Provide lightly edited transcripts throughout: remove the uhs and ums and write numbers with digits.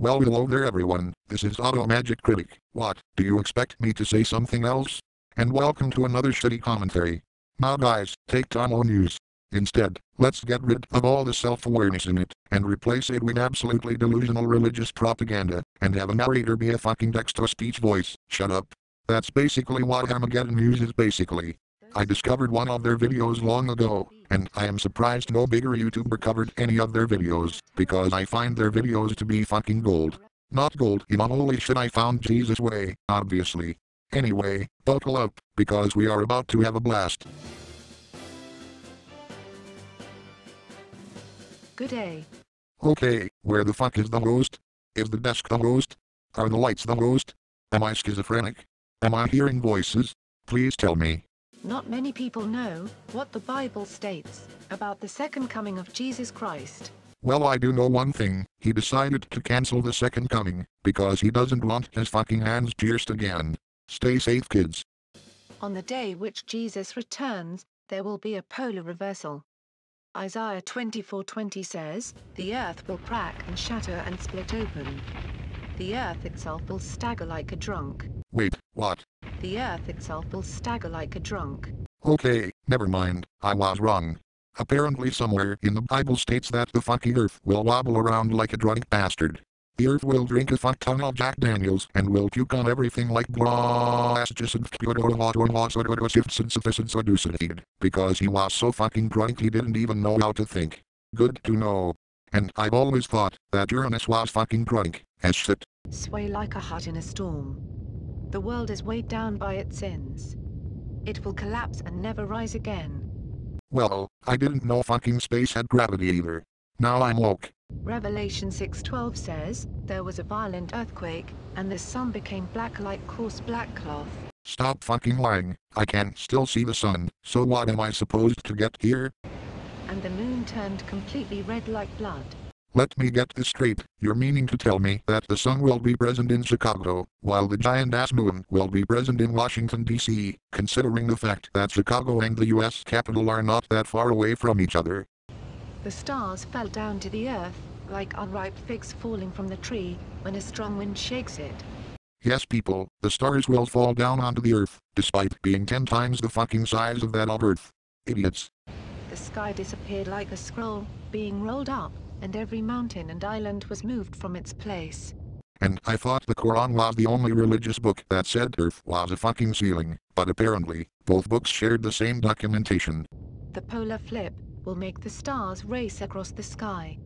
Well, hello there everyone, this is Ottomagic Critic. What, do you expect me to say something else? And welcome to another shitty commentary. Now guys, take time on news. Instead, let's get rid of all the self-awareness in it, and replace it with absolutely delusional religious propaganda, and have a narrator be a fucking text-to-speech voice. Shut up. That's basically what Armageddon news is basically. I discovered one of their videos long ago, and I am surprised no bigger YouTuber covered any of their videos, because I find their videos to be fucking gold. Not gold, holy shit, I found Jesus way, obviously. Anyway, buckle up, because we are about to have a blast. Good day. Okay, where the fuck is the host? Is the desk the host? Are the lights the host? Am I schizophrenic? Am I hearing voices? Please tell me. Not many people know what the Bible states about the second coming of Jesus Christ. Well, I do know one thing. He decided to cancel the second coming, because he doesn't want his fucking hands pierced again. Stay safe, kids. On the day which Jesus returns, there will be a polar reversal. Isaiah 24:20 says, "The earth will crack and shatter and split open. The earth itself will stagger like a drunk." Wait, what? The earth itself will stagger like a drunk. Okay, never mind, I was wrong. Apparently somewhere in the Bible states that the fucking earth will wobble around like a drunk bastard. The earth will drink a fuck ton of Jack Daniels and will puke on everything like because he was so fucking drunk he didn't even know how to think. Good to know. And I've always thought that Uranus was fucking drunk as shit. Sway like a hut in a storm. The world is weighed down by its sins. It will collapse and never rise again. Well, I didn't know fucking space had gravity either. Now I'm woke. Revelation 6:12 says, "There was a violent earthquake, and the sun became black like coarse black cloth." Stop fucking lying. I can still see the sun, so what am I supposed to get here? And the moon turned completely red like blood. Let me get this straight. You're meaning to tell me that the sun will be present in Chicago, while the giant-ass moon will be present in Washington, D.C., considering the fact that Chicago and the U.S. Capitol are not that far away from each other. The stars fell down to the earth, like unripe figs falling from the tree, when a strong wind shakes it. Yes, people, the stars will fall down onto the earth, despite being 10 times the fucking size of that of Earth. Idiots. The sky disappeared like a scroll, being rolled up, and every mountain and island was moved from its place. And I thought the Quran was the only religious book that said Earth was a fucking ceiling, but apparently, both books shared the same documentation. The polar flip will make the stars race across the sky.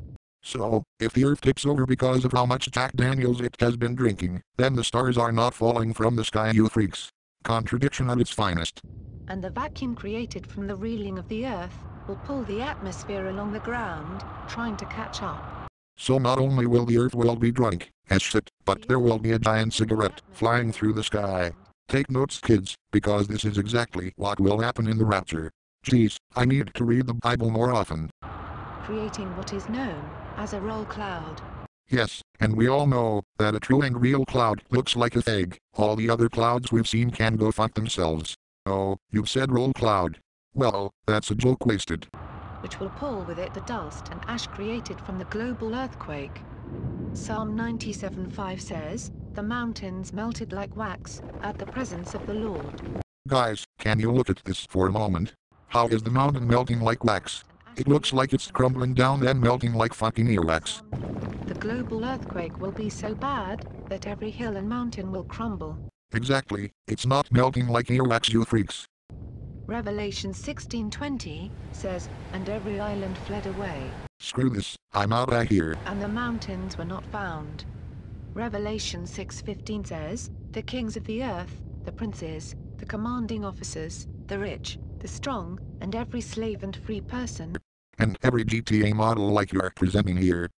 So, if the Earth tips over because of how much Jack Daniels it has been drinking, then the stars are not falling from the sky, you freaks. Contradiction at its finest. And the vacuum created from the reeling of the earth will pull the atmosphere along the ground, trying to catch up. So not only will the Earth be drunk as shit, but there will be a giant cigarette flying through the sky. Take notes, kids, because this is exactly what will happen in the rapture. Geez, I need to read the Bible more often. Creating what is known as a roll cloud. Yes, and we all know that a true and real cloud looks like a egg. All the other clouds we've seen can go fuck themselves. Oh, you said roll cloud. Well, that's a joke wasted. Which will pull with it the dust and ash created from the global earthquake. Psalm 97:5 says, "The mountains melted like wax at the presence of the Lord." Guys, can you look at this for a moment? How is the mountain melting like wax? It looks like it's crumbling down and melting like fucking earwax. The global earthquake will be so bad that every hill and mountain will crumble. Exactly, it's not melting like earwax, you freaks. Revelation 16:20 says, "And every island fled away." Screw this, I'm out of here. And the mountains were not found. Revelation 6:15 says, "The kings of the earth, the princes, the commanding officers, the rich, the strong, and every slave and free person," and every GTA model like you're presenting here,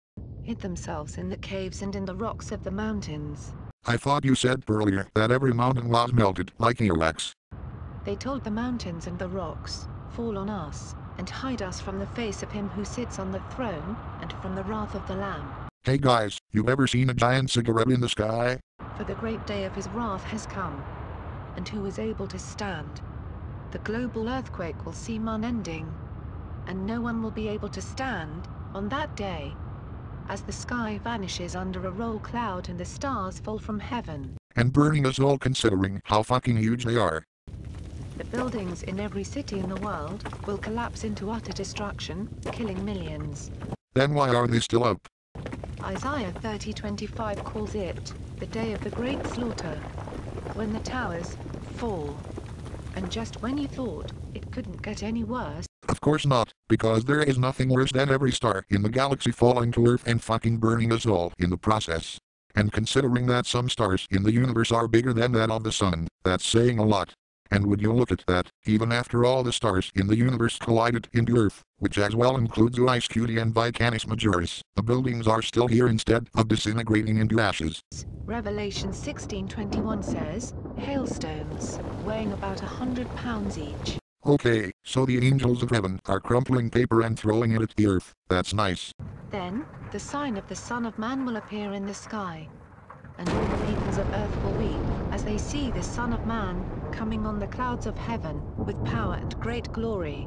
hid themselves in the caves and in the rocks of the mountains. I thought you said earlier that every mountain was melted like earwax. They told the mountains and the rocks, "Fall on us, and hide us from the face of him who sits on the throne, and from the wrath of the Lamb. Hey guys, you ever seen a giant cigarette in the sky? For the great day of his wrath has come. And who is able to stand? The global earthquake will seem unending, and no one will be able to stand on that day. as the sky vanishes under a roll cloud and the stars fall from heaven. And burning us all considering how fucking huge they are. The buildings in every city in the world will collapse into utter destruction, killing millions. Then why are they still up? Isaiah 30:25 calls it the day of the great slaughter, when the towers fall. And just when you thought it couldn't get any worse. Of course not, because there is nothing worse than every star in the galaxy falling to Earth and fucking burning us all in the process. And considering that some stars in the universe are bigger than that of the sun, that's saying a lot. And would you look at that, even after all the stars in the universe collided into Earth, which as well includes Ice Cutie and Canis Majoris, the buildings are still here instead of disintegrating into ashes. Revelation 16:21 says, hailstones, weighing about 100 pounds each. Okay, so the angels of heaven are crumpling paper and throwing it at the earth. That's nice. Then, the sign of the Son of Man will appear in the sky. And all the peoples of earth will weep, as they see the Son of Man, coming on the clouds of heaven, with power and great glory.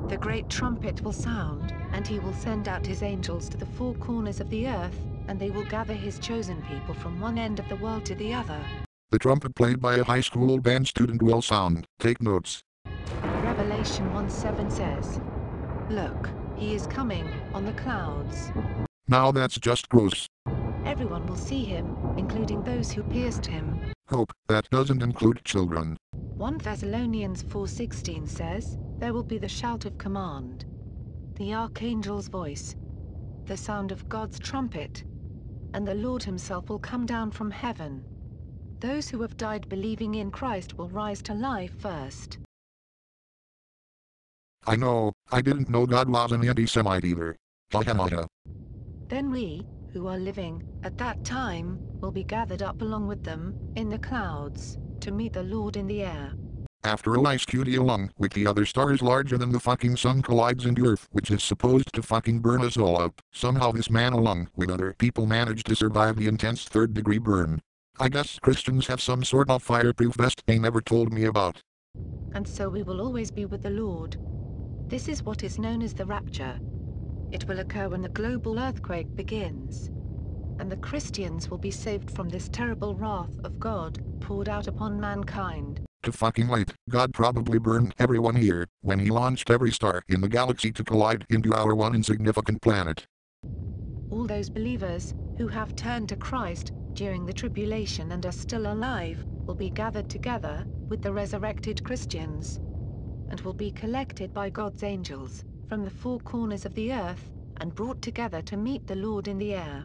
The great trumpet will sound, and he will send out his angels to the four corners of the earth, and they will gather his chosen people from one end of the world to the other. The trumpet played by a high school band student will sound. Take notes. Revelation 1:7 says, look, he is coming, on the clouds. Now that's just gross. Everyone will see him, including those who pierced him. Hope that doesn't include children. 1 Thessalonians 4:16 says, there will be the shout of command, the archangel's voice, the sound of God's trumpet, and the Lord himself will come down from heaven. Those who have died believing in Christ will rise to life first. I know, I didn't know God was an anti-Semite either. Then we, who are living at that time, will be gathered up along with them, in the clouds, to meet the Lord in the air. After Ice Cutie along with the other stars larger than the fucking sun collides into Earth, which is supposed to fucking burn us all up, somehow this man along with other people managed to survive the intense third-degree burn. I guess Christians have some sort of fireproof vest they never told me about. And so we will always be with the Lord. This is what is known as the rapture. It will occur when the global earthquake begins. And the Christians will be saved from this terrible wrath of God, poured out upon mankind. Too fucking late. God probably burned everyone here, when he launched every star in the galaxy to collide into our one insignificant planet. All those believers, who have turned to Christ, during the tribulation and are still alive, will be gathered together, with the resurrected Christians. And will be collected by God's angels, from the four corners of the earth, and brought together to meet the Lord in the air.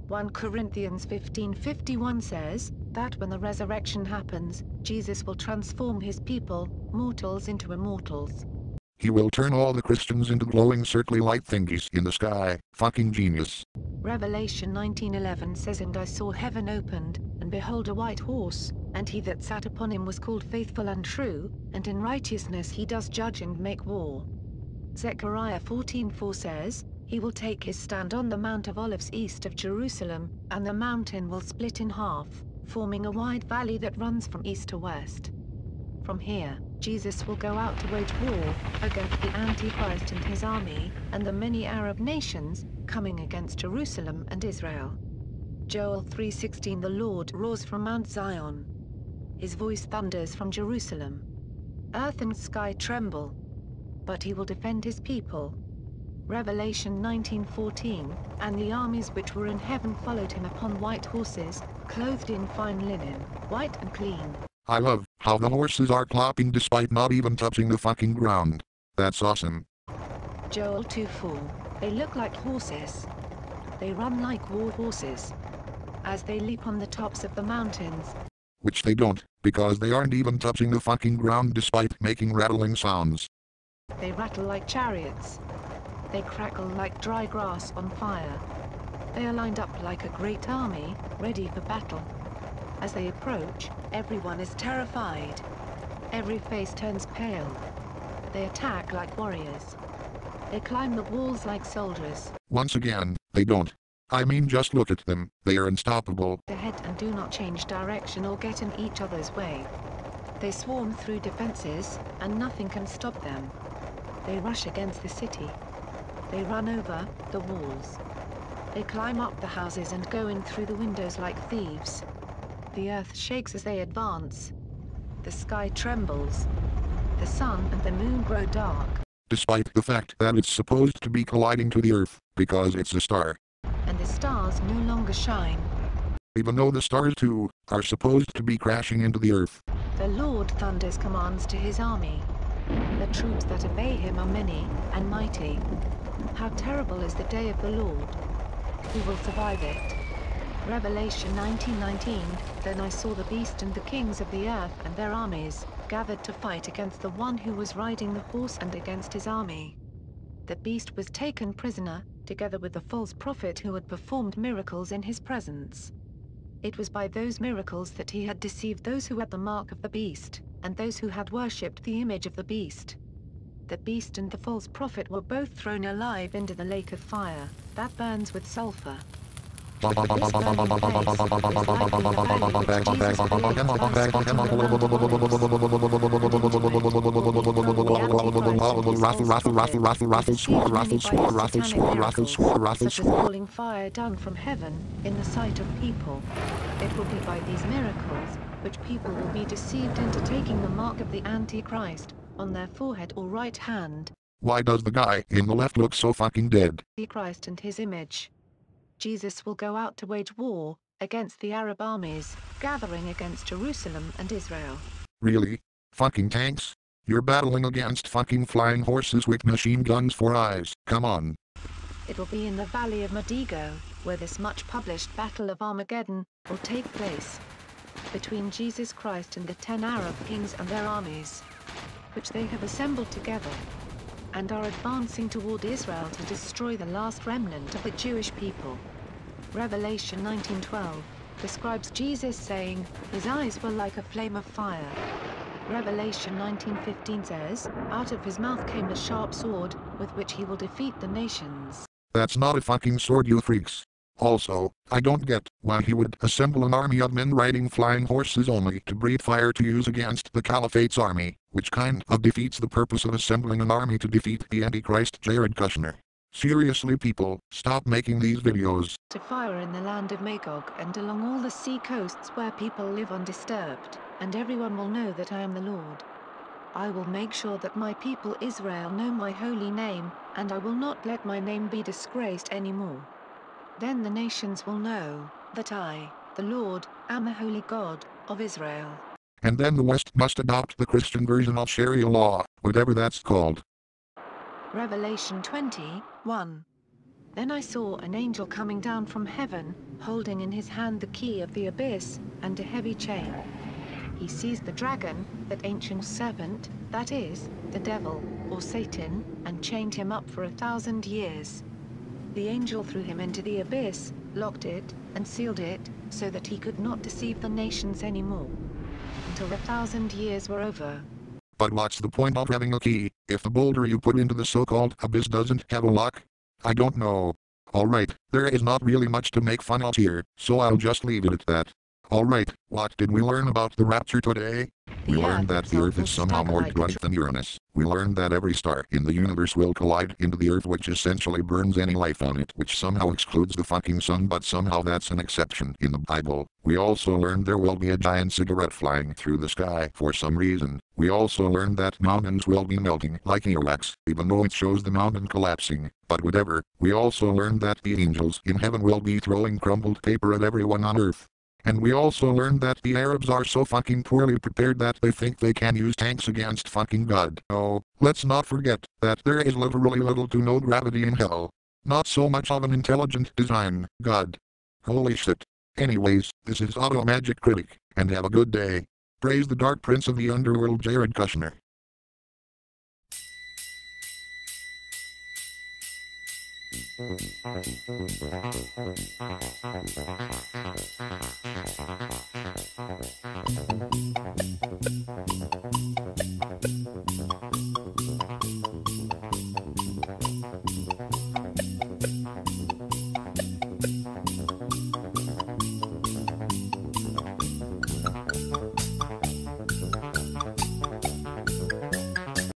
1 Corinthians 15:51 says, that when the resurrection happens, Jesus will transform his people, mortals into immortals. He will turn all the Christians into glowing circly light thingies in the sky. Fucking genius. Revelation 19:11 says, and I saw heaven opened, and behold a white horse, and he that sat upon him was called Faithful and True, and in righteousness he does judge and make war. Zechariah 14:4 says, he will take his stand on the Mount of Olives east of Jerusalem, and the mountain will split in half, forming a wide valley that runs from east to west. From here, Jesus will go out to wage war against the Antichrist and his army, and the many Arab nations, coming against Jerusalem and Israel. Joel 3:16 The Lord roars from Mount Zion. His voice thunders from Jerusalem. Earth and sky tremble. But he will defend his people. Revelation 19:14, and the armies which were in heaven followed him upon white horses, clothed in fine linen, white and clean. I love how the horses are clapping despite not even touching the fucking ground. That's awesome. Joel 2:4, they look like horses. They run like war horses. As they leap on the tops of the mountains. Which they don't, because they aren't even touching the fucking ground despite making rattling sounds. They rattle like chariots. They crackle like dry grass on fire. They are lined up like a great army, ready for battle. As they approach, everyone is terrified. Every face turns pale. They attack like warriors. They climb the walls like soldiers. Once again, they don't. I mean, just look at them. They are unstoppable. They head and do not change direction or get in each other's way. They swarm through defenses, and nothing can stop them. They rush against the city. They run over the walls. They climb up the houses and go in through the windows like thieves. The earth shakes as they advance. The sky trembles. The sun and the moon grow dark. Despite the fact that it's supposed to be colliding to the earth, because it's a star. And the stars no longer shine. Even though the stars too are supposed to be crashing into the earth. The Lord thunders commands to his army. The troops that obey him are many and mighty. How terrible is the day of the Lord! Who will survive it? Revelation 19:19. Then I saw the beast and the kings of the earth and their armies, gathered to fight against the one who was riding the horse and against his army. The beast was taken prisoner, together with the false prophet who had performed miracles in his presence. It was by those miracles that he had deceived those who had the mark of the beast, and those who had worshipped the image of the beast. The beast and the false prophet were both thrown alive into the lake of fire, that burns with sulfur. This burning place is likely the valley which Jesus appeared by speaking to the Lamb of God, and into it will be thrown the Antichrist and his such as falling fire down from heaven, in the sight of people. It will be by these miracles, which people will be deceived into taking the mark of the Antichrist, on their forehead or right hand. Why does the guy in the left look so fucking dead? The Christ and his image. Jesus will go out to wage war against the Arab armies, gathering against Jerusalem and Israel. Really? Fucking tanks? You're battling against fucking flying horses with machine guns for eyes, come on. It will be in the valley of Medigo, where this much-published Battle of Armageddon will take place, between Jesus Christ and the 10 Arab kings and their armies, which they have assembled together, and are advancing toward Israel to destroy the last remnant of the Jewish people. Revelation 19:12 describes Jesus saying, his eyes were like a flame of fire. Revelation 19:15 says, out of his mouth came a sharp sword, with which he will defeat the nations. That's not a fucking sword, you freaks. Also, I don't get why he would assemble an army of men riding flying horses only to breathe fire to use against the Caliphate's army, which kind of defeats the purpose of assembling an army to defeat the Antichrist Jared Kushner. Seriously people, stop making these videos. To fire in the land of Magog and along all the sea coasts where people live undisturbed, and everyone will know that I am the Lord. I will make sure that my people Israel know my holy name, and I will not let my name be disgraced anymore. Then the nations will know that I, the Lord, am the holy God of Israel. And then the West must adopt the Christian version of Sharia law, whatever that's called. Revelation 20:1. Then I saw an angel coming down from heaven, holding in his hand the key of the abyss, and a heavy chain. He seized the dragon, that ancient serpent, that is, the devil, or Satan, and chained him up for 1,000 years. The angel threw him into the abyss, locked it, and sealed it, so that he could not deceive the nations anymore, until the 1,000 years were over. But what's the point of having a key, if the boulder you put into the so-called abyss doesn't have a lock? I don't know. Alright, there is not really much to make fun of here, so I'll just leave it at that. Alright, what did we learn about the rapture today? We learned that the Earth is somehow more bright than Uranus. We learned that every star in the universe will collide into the Earth, which essentially burns any life on it, which somehow excludes the fucking sun, but somehow that's an exception in the Bible. We also learned there will be a giant cigarette flying through the sky for some reason. We also learned that mountains will be melting like earwax, even though it shows the mountain collapsing, but whatever. We also learned that the angels in heaven will be throwing crumbled paper at everyone on Earth. And we also learned that the Arabs are so fucking poorly prepared that they think they can use tanks against fucking God. Oh, let's not forget that there is literally little to no gravity in hell. Not so much of an intelligent design, God. Holy shit. Anyways, this is Ottomagic Critic, and have a good day. Praise the Dark Prince of the Underworld, Jared Kushner.